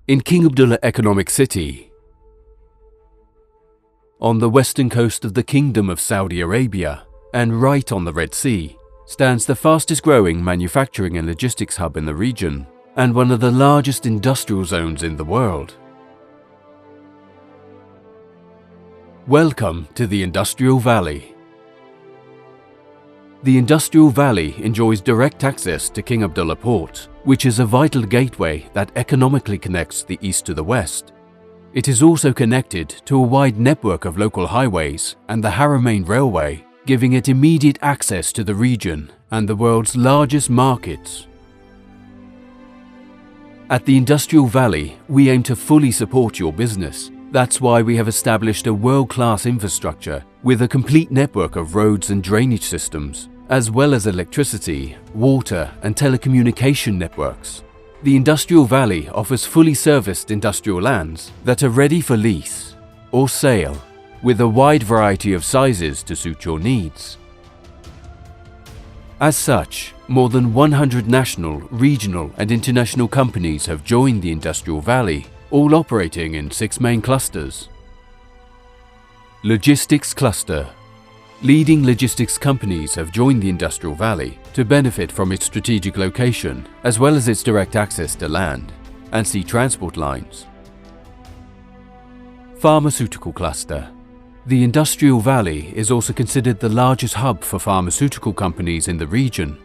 In King Abdullah Economic City, on the western coast of the Kingdom of Saudi Arabia and right on the Red Sea, stands the fastest growing manufacturing and logistics hub in the region and one of the largest industrial zones in the world. Welcome to the Industrial Valley. The Industrial Valley enjoys direct access to King Abdullah Port, which is a vital gateway that economically connects the east to the west. It is also connected to a wide network of local highways and the Haramin Railway, giving it immediate access to the region and the world's largest markets. At the Industrial Valley, we aim to fully support your business. That's why we have established a world-class infrastructure with a complete network of roads and drainage systems, as well as electricity, water and telecommunication networks. The Industrial Valley offers fully serviced industrial lands that are ready for lease or sale, with a wide variety of sizes to suit your needs. As such, more than 100 national, regional and international companies have joined the Industrial Valley, all operating in 6 main clusters. Logistics Cluster. Leading logistics companies have joined the Industrial Valley to benefit from its strategic location, as well as its direct access to land and sea transport lines. Pharmaceutical Cluster. The Industrial Valley is also considered the largest hub for pharmaceutical companies in the region.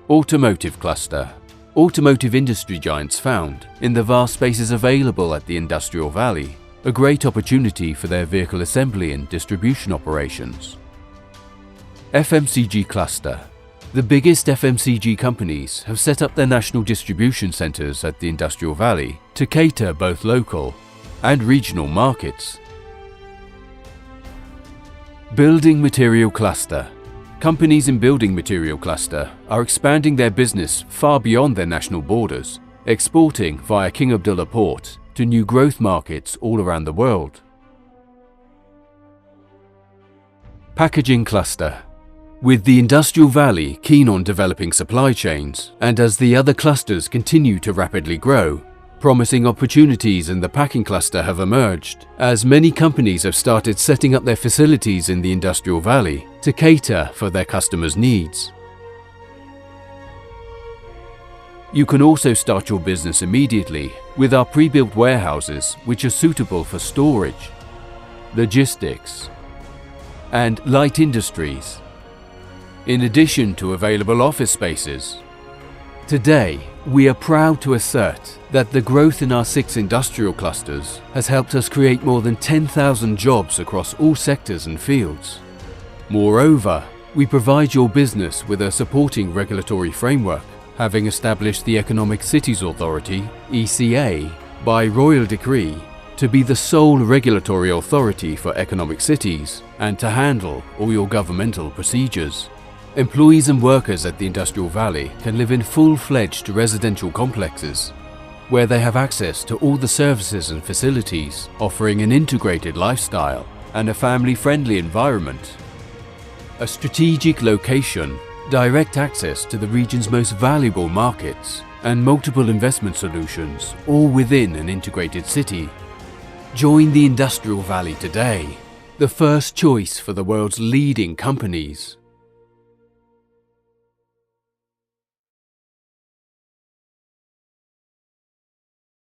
Automotive Cluster. Automotive industry giants found in the vast spaces available at the Industrial Valley, a great opportunity for their vehicle assembly and distribution operations. FMCG Cluster. The biggest FMCG companies have set up their national distribution centers at the Industrial Valley to cater both local and regional markets. Building Material Cluster. Companies in Building Material Cluster are expanding their business far beyond their national borders, exporting via King Abdullah Port to new growth markets all around the world. Packaging Cluster. With the Industrial Valley keen on developing supply chains, and as the other clusters continue to rapidly grow, promising opportunities in the packing cluster have emerged, as many companies have started setting up their facilities in the Industrial Valley to cater for their customers' needs. You can also start your business immediately with our pre-built warehouses, which are suitable for storage, logistics, and light industries, in addition to available office spaces. Today, we are proud to assert that the growth in our 6 industrial clusters has helped us create more than 10,000 jobs across all sectors and fields. Moreover, we provide your business with a supporting regulatory framework, having established the Economic Cities Authority, ECA, by royal decree, to be the sole regulatory authority for economic cities and to handle all your governmental procedures. Employees and workers at the Industrial Valley can live in full-fledged residential complexes, where they have access to all the services and facilities, offering an integrated lifestyle and a family-friendly environment. A strategic location, direct access to the region's most valuable markets, and multiple investment solutions, all within an integrated city. Join the Industrial Valley today, the first choice for the world's leading companies.